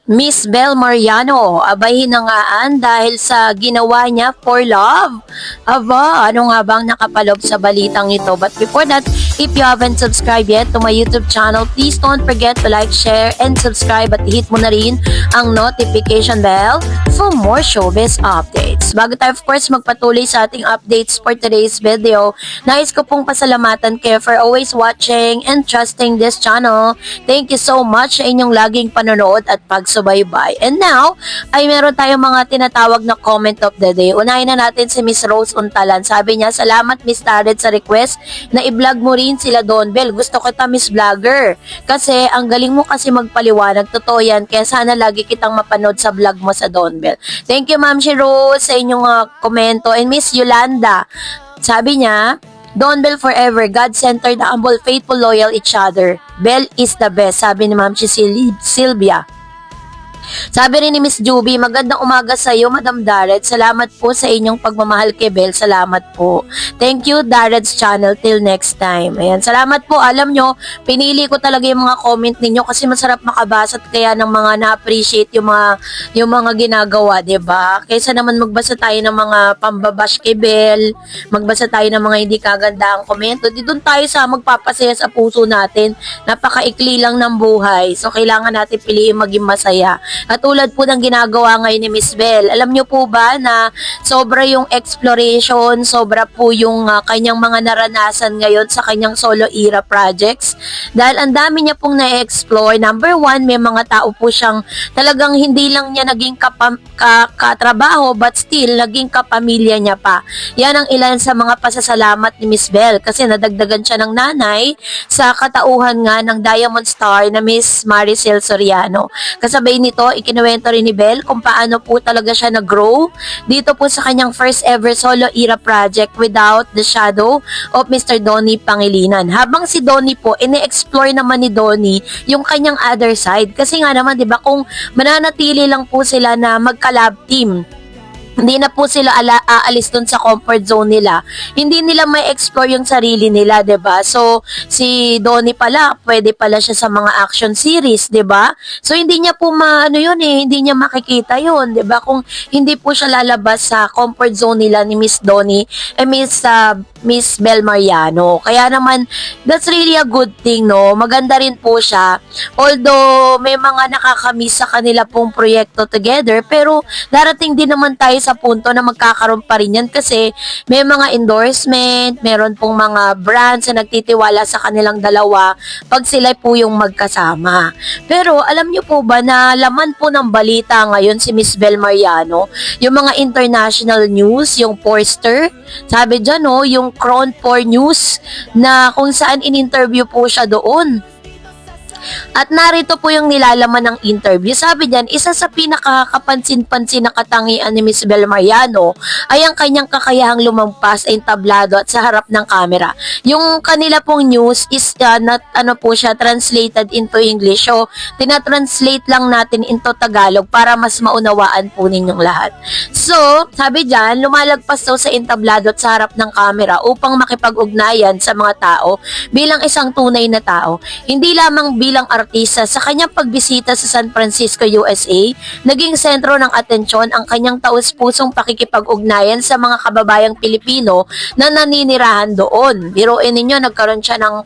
Miss Bel Mariano, abay hinangaan dahil sa ginawa niya for love. Aba, ano nga bang nakapalob sa balitang ito? But before that, if you haven't subscribed yet to my YouTube channel, please don't forget to like, share, and subscribe at hit mo na rin ang notification bell for more showbiz updates. Bago tayo of course magpatuloy sa ating updates for today's video, nais ko pong pasalamatan kayo for always watching and trusting this channel. Thank you so much sa inyong laging panonood at pagsubaybay. And now, ay meron tayong mga tinatawag na comment of the day. Unahin na natin si Miss Rose Untalan. Sabi niya, salamat Miss Tarred sa request na i-vlog mo rin sila Don Bell. Gusto kita Miss Vlogger. Kasi ang galing mo kasi magpaliwanag. Totoo yan. Kaya sana lagi kitang mapanood sa vlog mo sa Don Bell. Thank you Ma'am si Rose sa inyong komento. And Miss Yolanda, sabi niya, Don Bell forever, God-centered, humble, faithful, loyal each other. Bell is the best, sabi ni Ma'am Sylvia. Sabi rin ni Miss Juby, magandang umaga sa iyo, Madam Darred. Salamat po sa inyong pagmamahal kay Bell. Salamat po. Thank you, Darred's channel. Till next time. Ayan, salamat po. Alam nyo, pinili ko talaga yung mga comment ninyo kasi masarap makabasa at kaya ng mga na-appreciate yung mga ginagawa, 'di ba? Kaysa naman magbasa tayo ng mga pambabash kay Bell, magbasa tayo ng mga hindi kagandahang komento. Di doon tayo sa magpapasaya sa puso natin. Napakaikli lang ng buhay. So, kailangan natin piliin maging masaya. At tulad po ng ginagawa ngayon ni Miss Bell, alam nyo po ba na sobra yung exploration, sobra po yung kanyang mga naranasan ngayon sa kanyang solo era projects? Dahil ang dami niya pong na-explore. Number one, may mga tao po siyang talagang hindi lang niya naging katrabaho but still naging kapamilya niya pa. Yan ang ilan sa mga pasasalamat ni Miss Bell kasi nadagdagan siya ng nanay sa katauhan nga ng Diamond Star na Miss Maricel Soriano. Kasabay nito, ikinuwento rin ni Bell kung paano po talaga siya nag-grow dito po sa kanyang first ever solo era project without the shadow of Mr. Donnie Pangilinan. Habang si Donnie po, ine-explore naman ni Donnie yung kanyang other side. Kasi nga naman, di ba, kung mananatili lang po sila na magka-love team, hindi na po sila aalis dun sa comfort zone nila. Hindi nila may explore yung sarili nila, 'di ba? So, si Donnie pala, pwede pala siya sa mga action series, 'di ba? So, hindi niya po hindi niya makikita 'yun, 'di ba? Kung hindi po siya lalabas sa comfort zone nila ni Miss Donnie, Miss Bel Mariano. Kaya naman, that's really a good thing, no? Maganda rin po siya. Although, may mga nakakamiss sa kanila pong proyekto together, pero darating din naman tayo sa punto na magkakaroon pa rin yan kasi may mga endorsement, meron pong mga brands na nagtitiwala sa kanilang dalawa pag sila po yung magkasama. Pero, alam niyo po ba na laman po ng balita ngayon si Miss Bel Mariano, yung mga international news, yung Forster, sabi dyan, no, yung Crown 4 News na kung saan in-interview po siya doon. At narito po yung nilalaman ng interview. Sabi diyan, isa sa pinakakapansin-pansin na katangian ni Miss Bel Mariano ay ang kanyang kakayahang lumampas ay tablado at sa harap ng camera. Yung kanila pong news is translated into English. So, tinatranslate lang natin into Tagalog para mas maunawaan po ninyong lahat. So, sabi diyan, lumalagpas daw sa entablado at sa harap ng camera upang makipag-ugnayan sa mga tao bilang isang tunay na tao. Hindi lamang bilang artista, sa kanyang pagbisita sa San Francisco, USA, naging sentro ng atensyon ang kanyang taus-pusong pakikipag-ugnayan sa mga kababayang Pilipino na naninirahan doon. Biruin ninyo, nagkaroon siya ng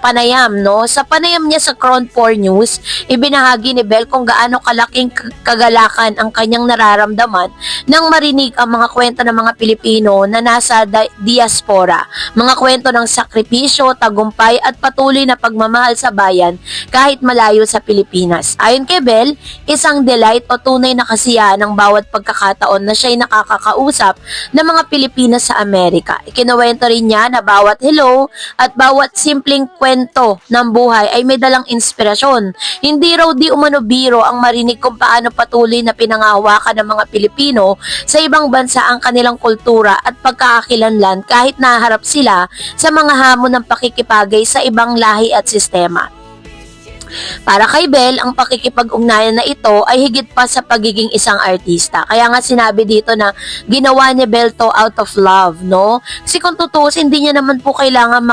panayam, no? Sa panayam niya sa Crown 4 News, ibinahagi ni Bell kung gaano kalaking kagalakan ang kanyang nararamdaman nang marinig ang mga kwento ng mga Pilipino na nasa diaspora. Mga kwento ng sakripisyo, tagumpay at patuloy na pagmamahal sa bayan kahit malayo sa Pilipinas. Ayon kay Bell, isang delight o tunay na kasiyahan ng bawat pagkakataon na siya'y nakakakausap ng mga Pilipinas sa Amerika. Ikinuwento rin niya na bawat hello at bawat simpleng kwento ng buhay ay may dalang inspirasyon. Hindi raw di umano biro ang marinig kung paano patuloy na pinangahawakan ng mga Pilipino sa ibang bansa ang kanilang kultura at pagkakakilanlan kahit naharap sila sa mga hamon ng pakikipagay sa ibang lahi at sistema. Para kay Belle, ang pakikipag-ugnayan na ito ay higit pa sa pagiging isang artista. Kaya nga sinabi dito na ginawa ni Belle to out of love, no? Kasi kung tutusin, hindi niya naman po kailangan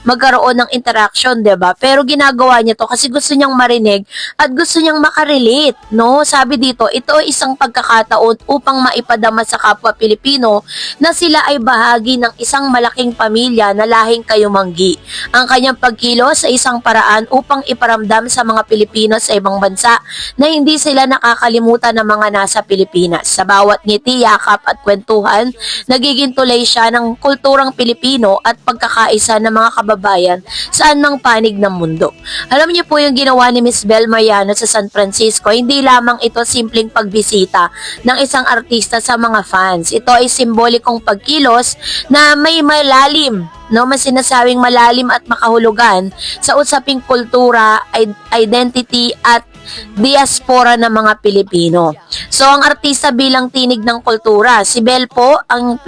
magkaroon ng interaction, 'di ba? Pero ginagawa niya to kasi gusto niyang marinig at gusto niyang makarelate, no? Sabi dito, ito ay isang pagkakataon upang maipadama sa kapwa Pilipino na sila ay bahagi ng isang malaking pamilya na lahing kayumanggi. Ang kanyang pagkilos sa isang paraan upang iparamdam sa mga Pilipino sa ibang bansa na hindi sila nakakalimutan ng mga nasa Pilipinas. Sa bawat ngiti, yakap at kwentuhan, nagiging tulay siya ng kulturang Pilipino at pagkakaisa ng mga kababayan saan mang panig ng mundo. Alam niyo po yung ginawa ni Miss Belle Mariano sa San Francisco, hindi lamang ito simpleng pagbisita ng isang artista sa mga fans. Ito ay simbolikong pagkilos na may malalim, no, mas sinasabing malalim at makahulugan sa usaping kultura, identity at diaspora ng mga Pilipino. So, ang artista bilang tinig ng kultura, si Belle po, ang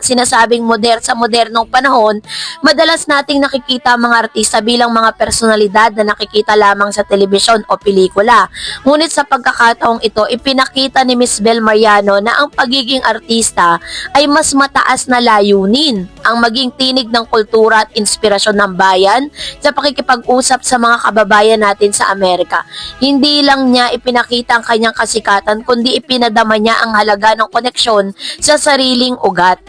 sinasabing sa modernong panahon, madalas nating nakikita ang mga artista bilang mga personalidad na nakikita lamang sa telebisyon o pelikula. Ngunit sa pagkakataong ito, ipinakita ni Miss Belle Mariano na ang pagiging artista ay mas mataas na layunin, ang maging tinig ng kultura at inspirasyon ng bayan sa pakikipag-usap sa mga kababayan natin sa Amerika. Hindi lang niya ipinakita ang kanyang kasikatan, kundi ipinadama niya ang halaga ng koneksyon sa sariling ugat.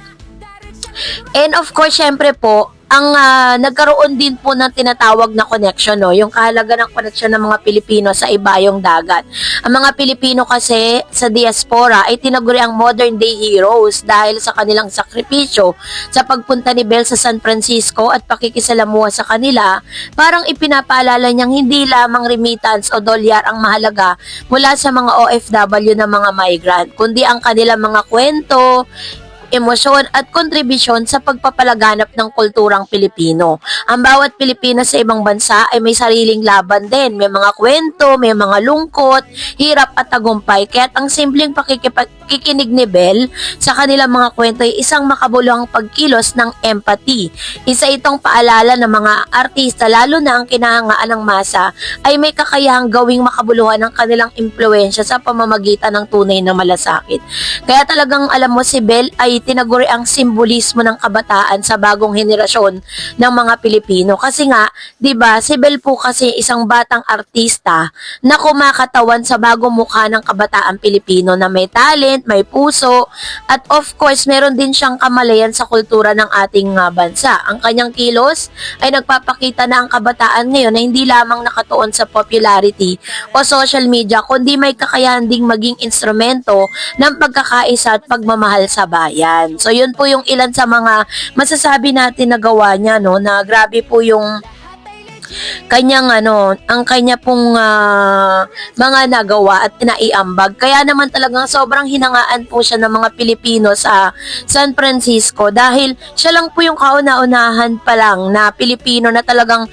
And of course, syempre po, ang nagkaroon din po ng tinatawag na connection, no? Yung kahalaga ng connection ng mga Pilipino sa ibayong dagat. Ang mga Pilipino kasi sa diaspora ay tinaguri ang modern day heroes dahil sa kanilang sakripisyo sa pagpunta ni Belle sa San Francisco at pakikisalamuha sa kanila. Parang ipinapaalala niyang hindi lamang remittance o dolyar ang mahalaga mula sa mga OFW na mga migrant, kundi ang kanilang mga kwento, emosyon at kontribusyon sa pagpapalaganap ng kulturang Pilipino. Ang bawat Pilipino sa ibang bansa ay may sariling laban din. May mga kwento, may mga lungkot, hirap at tagumpay. Kaya ang simpleng pakikinig ni Belle sa kanilang mga kwento ay isang makabuluhang pagkilos ng empathy. Isa itong paalala ng mga artista, lalo na ang kinahangaan ng masa, ay may kakayahang gawing makabuluhan ng kanilang impluensya sa pamamagitan ng tunay na malasakit. Kaya talagang alam mo, si Belle ay tinaguri ang simbolismo ng kabataan sa bagong henerasyon ng mga Pilipino. Kasi nga, 'di ba, si Belle po kasi isang batang artista na kumakatawan sa bagong mukha ng kabataan Pilipino na may talent, may puso, at of course, meron din siyang kamalayan sa kultura ng ating bansa. Ang kanyang kilos ay nagpapakita na ang kabataan ngayon na hindi lamang nakatuon sa popularity o social media, kundi may kakayahan ding maging instrumento ng pagkakaisa at pagmamahal sa bayan. So, yun po yung ilan sa mga masasabi natin na gawa niya, no, na grabe po yung kanyang ang kanya pong mga nagawa at naiambag. Kaya naman talagang sobrang hinangaan po siya ng mga Pilipino sa San Francisco dahil siya lang po yung kauna-unahan pa lang na Pilipino na talagang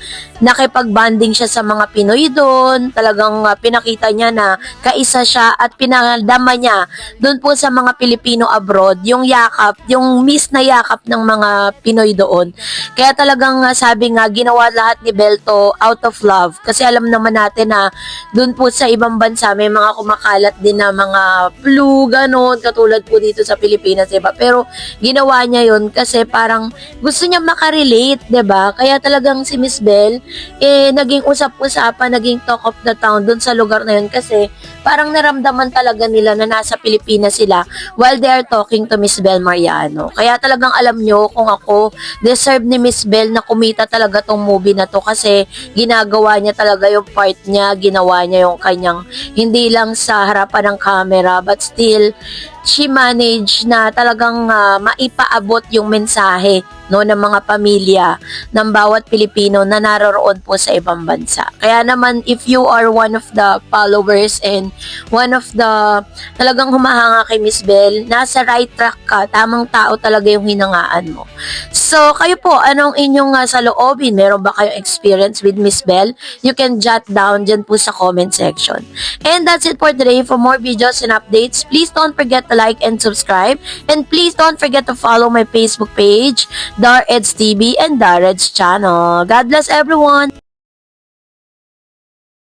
nakipag-bonding siya sa mga Pinoy doon. Talagang pinakita niya na kaisa siya at pinadama niya doon po sa mga Pilipino abroad yung yakap, yung miss na yakap ng mga Pinoy doon. Kaya talagang sabi nga, ginawa lahat ni Belle to out of love. Kasi alam naman natin na dun po sa ibang bansa may mga kumakalat din na mga flu, ganon, katulad po dito sa Pilipinas, diba? Pero ginawa niya yun kasi parang gusto niya makarelate, diba? Kaya talagang si Miss Belle, naging usap-usapan, naging talk of the town dun sa lugar na yun kasi parang naramdaman talaga nila na nasa Pilipinas sila while they are talking to Miss Belle Mariano. Kaya talagang alam nyo, kung ako, deserve ni Miss Belle na kumita talaga tong movie na to kasi ginagawa niya talaga yung part niya, ginawa niya yung kanyang hindi lang sa harapan ng camera but still she managed na talagang maipaabot yung mensahe, no, ng mga pamilya ng bawat Pilipino na naroroon po sa ibang bansa. Kaya naman, if you are one of the followers and one of the talagang humahanga kay Miss Belle, nasa right track ka, tamang tao talaga yung hinangaan mo. So, kayo po, anong inyong saloobin? Meron ba kayong experience with Miss Belle? You can jot down dyan po sa comment section. And that's it for today. For more videos and updates, please don't forget to like and subscribe. And please don't forget to follow my Facebook page, Dar Eds TV and Dar Eds channel. God bless everyone!